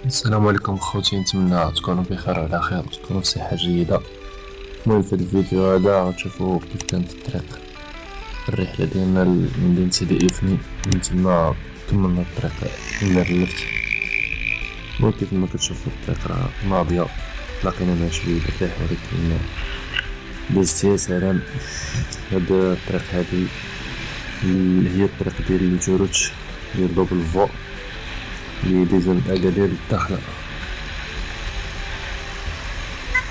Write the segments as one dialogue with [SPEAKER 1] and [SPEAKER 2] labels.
[SPEAKER 1] السلام عليكم خوتي، نتمنى تكونوا بخير وعلى خير وتكونوا بصحة جيدة. المهم في الفيديو هذا غتشوفوا كيف كانت الطريق الرحلة ديالنا لمدينة سيدي إفني. من تما كملنا الطريق إلى الريفت. المهم كيف ما كتشوفوا الطريق راه ناضية، لقينا معها شوية الريح ولكن دازت يا سلام. هاد الطريق هادي هي الطريق ديال الجروج ديال دوبل فو اللي دايزة من أكادير للداخلة.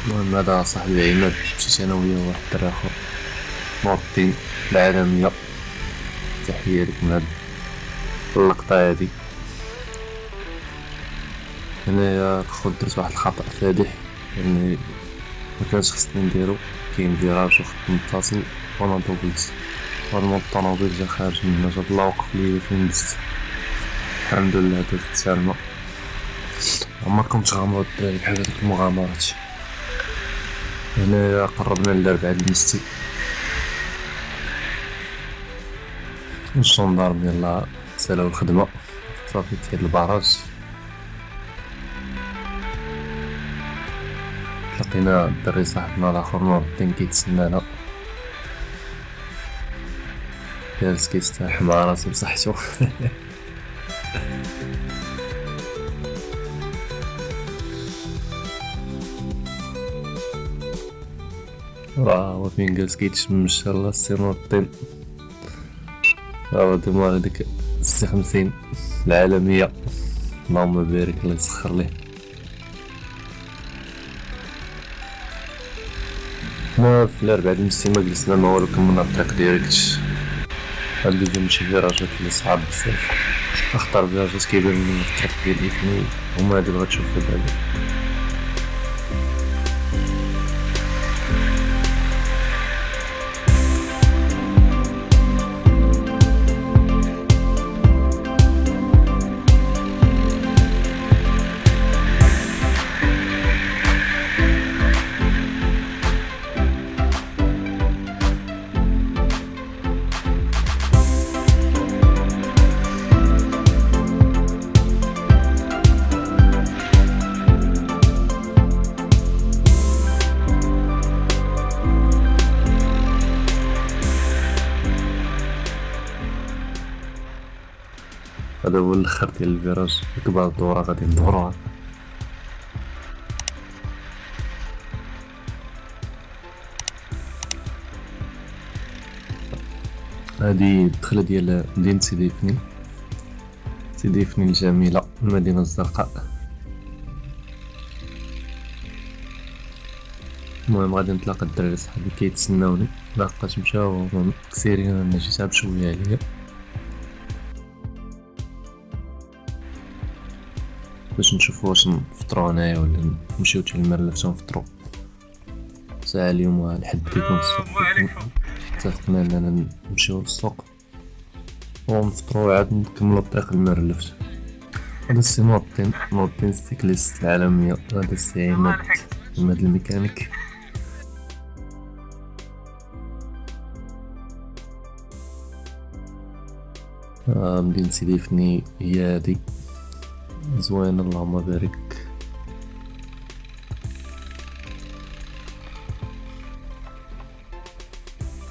[SPEAKER 1] المهم هذا صاحبي عماد، مشيت انا وياه وواحد الدري اخر نوضين العالمية. تحية لك من هاد اللقطة هادي. هنايا الخوت درت واحد الخطأ فادح، يعني مكانش خصني نديرو. كاين فيراج وخط متصل وانا دوبلت، هاد الطونوبيل جا خارج من جا الله وقف ليا فين دزت. الحمد لله درت سالمة. عمركم تغامرو الدراري بحال هاديك المغامرات؟ هنايا قربنا للربعة المستي. الجندارم يلا سالاو الخدمة، صافي تحيد البراج. لقينا الدري صاحبنا الاخر نوضين كيتسنانا، جالس كيستراح مع راسو بصحتو. راه هو فين جالس كيتشمش يلاه السي نوضين. راه ديما هاديك السي 50 العالمية، اللهم بارك الله يسخر ليه. حنا في الأربعة المستي ما جلسنا ما والو، كملنا الطريق ديريكت. غندوزو شي فيراجات لي صعاب بزاف، اخطر فيراجات كيبان لي في الطريق ديال إفني هما هادي اللي غتشوفو دابا. هذا هو الاخر ديال الفيراج، كبار الدورة غادي ندوروها. هادي الدخلة ديال مدينة سيدي إفني. سيدي إفني الجميلة، المدينة الزرقاء. المهم غادي نتلاقى الدراري صحابي كيتسناوني، لقاش مشاو كثيرين، انا جيت بشوية عليا باش نشوفو واش نفطرو هنايا ولا نمشيو حتى المرلف نفطرو. ساعة اليوم الحد كيكون السوق، اتفقنا اننا نمشيو للسوق ونفطرو عاد نكملو الطريق المرلف. هذا السي نوضين السيكليست العالمية، هذا السي عماد الميكانيك. مدينة سيدي إفني هي هادي زوينة، اللهم بارك.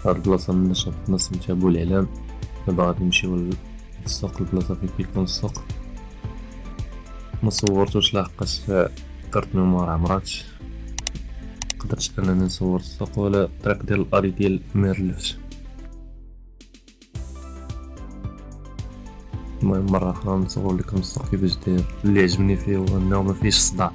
[SPEAKER 1] هاد البلاصة من نشاط سميتها بوالعلام. دابا غادي نمشيو للسوق، البلاصة فين كيكون السوق. مصورتوش لحقاش كارت ميموار عمراتش، مقدرتش انني نصور السوق ولا الطريق ديال الاري ديال ميرلفت. المهم مرة أخرى نصور لكم السوق كيفاش داير. اللي عجبني فيه هو أنه مفيهش صداع.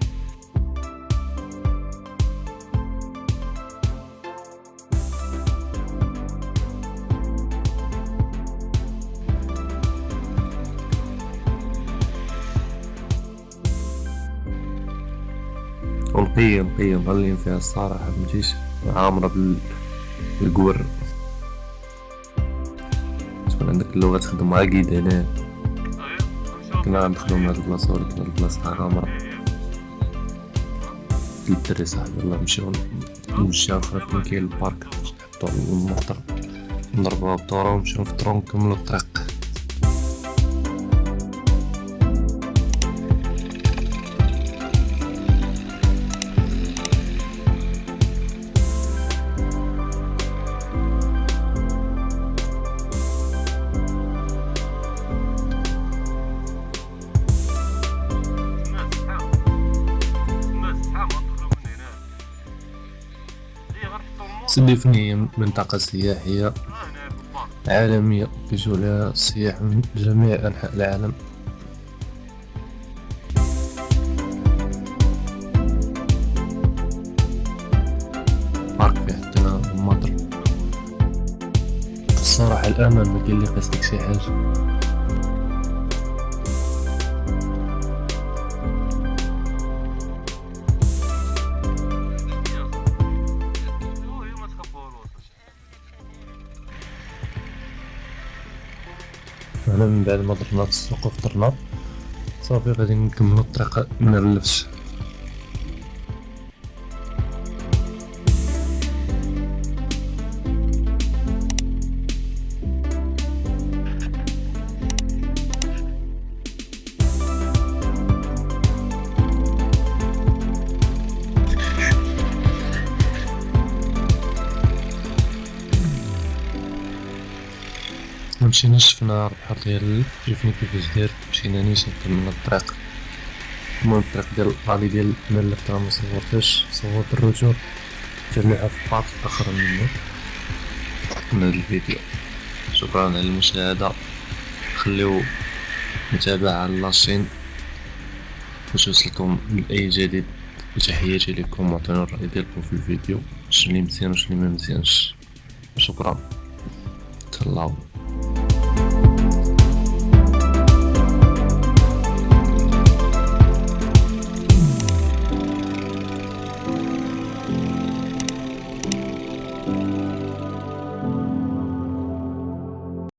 [SPEAKER 1] ونقيم مغلين فيها الصراحة، مجيش عامرة بالقور. تكون عندك اللغة تخدم مع قيد هنا. كنا غندخلو من هاد البلاصة ولكن هاد البلاصة غامرة. قلت الدري صاحبي يلا نمشيو للجهة الأخرى فين كاين البارك، نحطو الموطر نضربوها بدورة ونمشيو نفطرو ونكملو الطريق. سيدي فني هي منطقة سياحية عالمية بيجو لها السياح من جميع أنحاء العالم. بارك فيه حتى المطر. الصراحة الأمان ما كاين لي قصدك شي حاجة. أنا من بعد ما درنا في السوق وفطرنا صافي غادي نكملو الطريق من الرفش. مشينا شفنا البحر ديال شوفني كيفاش داير، مشينا نيشان كملنا الطريق. المهم الطريق ديال الطالي ديال الملف راه مصورتهاش، صورت الرجوع جميعها في بارت اخر منه من هذا الفيديو. شكرا على المشاهدة، خليو متابعة على لاشين باش يوصلكم اي جديد، وتحياتي لكم وعطينا الرأي ديالكم في الفيديو، شنو اللي مزيان وشنو اللي ممزيانش. شكرا، تهلاو.